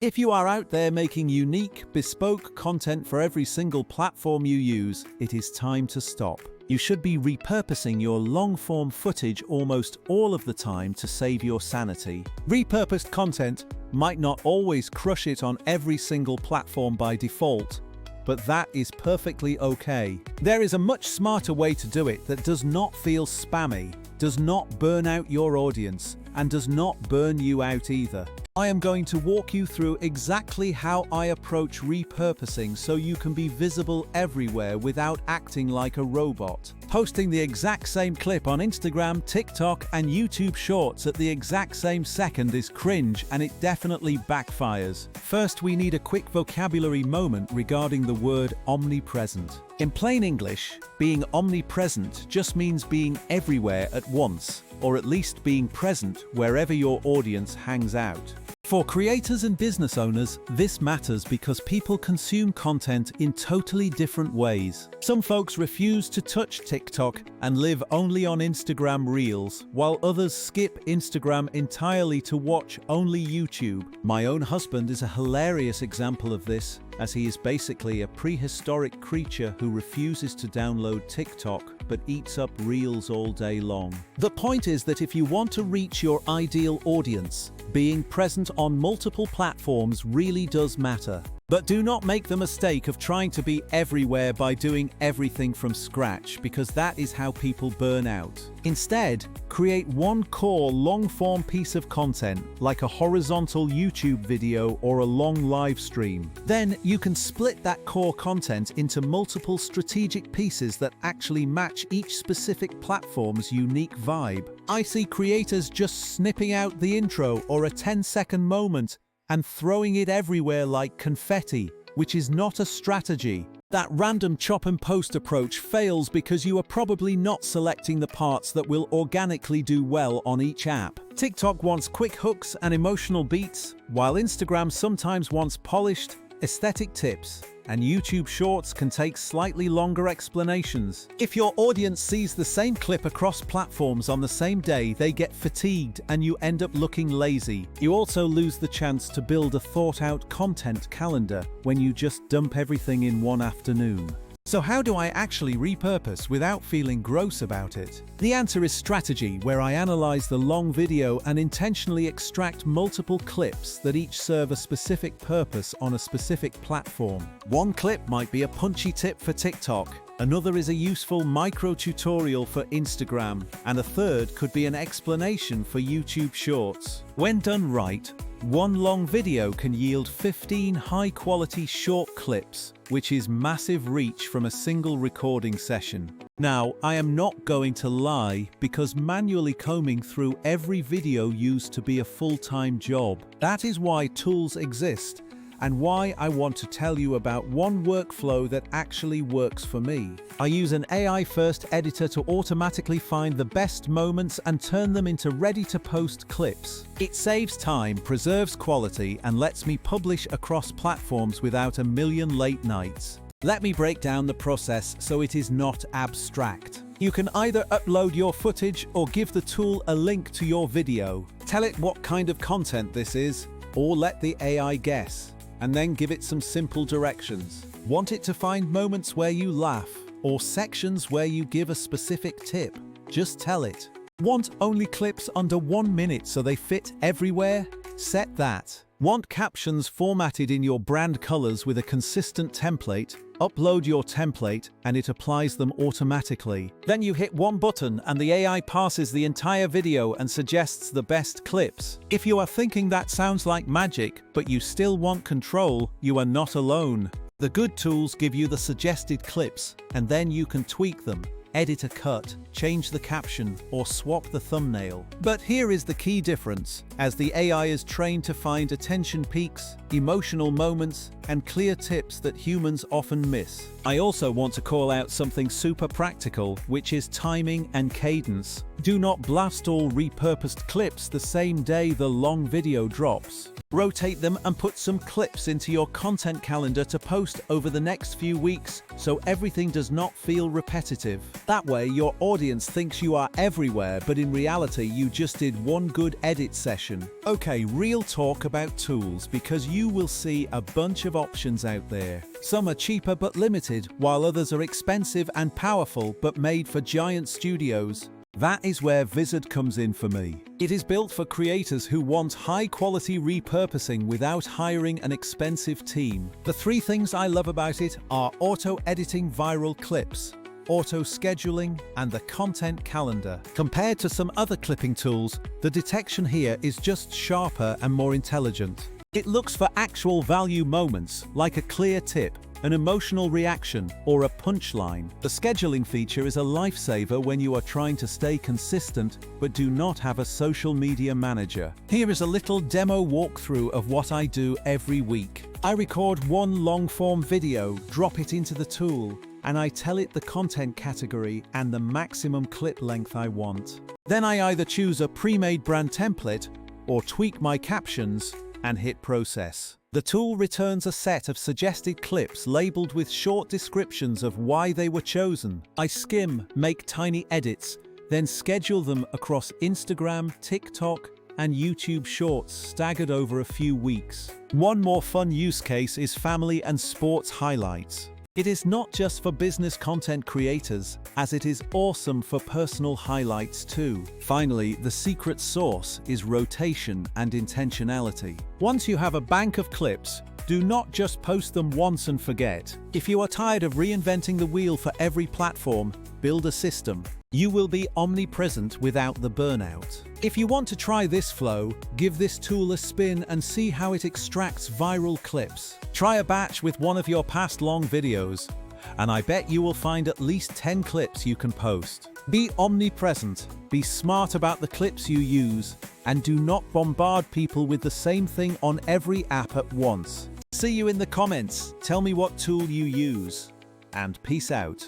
If you are out there making unique, bespoke content for every single platform you use, it is time to stop. You should be repurposing your long-form footage almost all of the time to save your sanity. Repurposed content might not always crush it on every single platform by default, but that is perfectly okay. There is a much smarter way to do it that does not feel spammy, does not burn out your audience, and does not burn you out either. I am going to walk you through exactly how I approach repurposing so you can be visible everywhere without acting like a robot. Posting the exact same clip on Instagram, TikTok, and YouTube Shorts at the exact same second is cringe, and it definitely backfires. First, we need a quick vocabulary moment regarding the word omnipresent. In plain English, being omnipresent just means being everywhere at once, or at least being present wherever your audience hangs out. For creators and business owners, this matters because people consume content in totally different ways. Some folks refuse to touch TikTok and live only on Instagram Reels, while others skip Instagram entirely to watch only YouTube. My own husband is a hilarious example of this, as he is basically a prehistoric creature who refuses to download TikTok but eats up Reels all day long. The point is that if you want to reach your ideal audience, being present on multiple platforms really does matter. But do not make the mistake of trying to be everywhere by doing everything from scratch, because that is how people burn out. Instead, create one core long-form piece of content, like a horizontal YouTube video or a long live stream. Then you can split that core content into multiple strategic pieces that actually match each specific platform's unique vibe. I see creators just snipping out the intro or a 10-second moment and throwing it everywhere like confetti, which is not a strategy. That random chop and post approach fails because you are probably not selecting the parts that will organically do well on each app. TikTok wants quick hooks and emotional beats, while Instagram sometimes wants polished, aesthetic tips, and YouTube Shorts can take slightly longer explanations. If your audience sees the same clip across platforms on the same day, they get fatigued and you end up looking lazy. You also lose the chance to build a thought-out content calendar when you just dump everything in one afternoon. So how do I actually repurpose without feeling gross about it? The answer is strategy, where I analyze the long video and intentionally extract multiple clips that each serve a specific purpose on a specific platform. One clip might be a punchy tip for TikTok, another is a useful micro-tutorial for Instagram, and a third could be an explanation for YouTube Shorts. When done right, one long video can yield 15 high-quality short clips, which is massive reach from a single recording session. Now, I am not going to lie, because manually combing through every video used to be a full-time job. That is why tools exist, and why I want to tell you about one workflow that actually works for me. I use an AI-first editor to automatically find the best moments and turn them into ready-to-post clips. It saves time, preserves quality, and lets me publish across platforms without a million late nights. Let me break down the process so it is not abstract. You can either upload your footage or give the tool a link to your video. Tell it what kind of content this is, or let the AI guess, and then give it some simple directions. Want it to find moments where you laugh, or sections where you give a specific tip? Just tell it. Want only clips under 1 minute so they fit everywhere? Set that. Want captions formatted in your brand colors with a consistent template? Upload your template and it applies them automatically. Then you hit one button and the AI passes the entire video and suggests the best clips. If you are thinking that sounds like magic, but you still want control, you are not alone. The good tools give you the suggested clips, and then you can tweak them. Edit a cut, change the caption, or swap the thumbnail. But here is the key difference, as the AI is trained to find attention peaks, emotional moments, and clear tips that humans often miss. I also want to call out something super practical, which is timing and cadence. Do not blast all repurposed clips the same day the long video drops. Rotate them and put some clips into your content calendar to post over the next few weeks so everything does not feel repetitive. That way, your audience thinks you are everywhere, but in reality, you just did one good edit session. Okay, real talk about tools, because you will see a bunch of options out there. Some are cheaper but limited, while others are expensive and powerful but made for giant studios. That is where Vizard comes in for me. It is built for creators who want high-quality repurposing without hiring an expensive team. The three things I love about it are auto-editing viral clips, auto-scheduling, and the content calendar. Compared to some other clipping tools, the detection here is just sharper and more intelligent. It looks for actual value moments, like a clear tip, an emotional reaction, or a punchline. The scheduling feature is a lifesaver when you are trying to stay consistent but do not have a social media manager. Here is a little demo walkthrough of what I do every week. I record one long-form video, drop it into the tool, and I tell it the content category and the maximum clip length I want. Then I either choose a pre-made brand template or tweak my captions and hit process. The tool returns a set of suggested clips labeled with short descriptions of why they were chosen. I skim, make tiny edits, then schedule them across Instagram, TikTok, and YouTube Shorts staggered over a few weeks. One more fun use case is family and sports highlights. It is not just for business content creators, as it is awesome for personal highlights too. Finally, the secret sauce is rotation and intentionality. Once you have a bank of clips, do not just post them once and forget. If you are tired of reinventing the wheel for every platform, build a system. You will be omnipresent without the burnout. If you want to try this flow, give this tool a spin and see how it extracts viral clips. Try a batch with one of your past long videos, and I bet you will find at least 10 clips you can post. Be omnipresent, be smart about the clips you use, and do not bombard people with the same thing on every app at once. See you in the comments, tell me what tool you use, and peace out.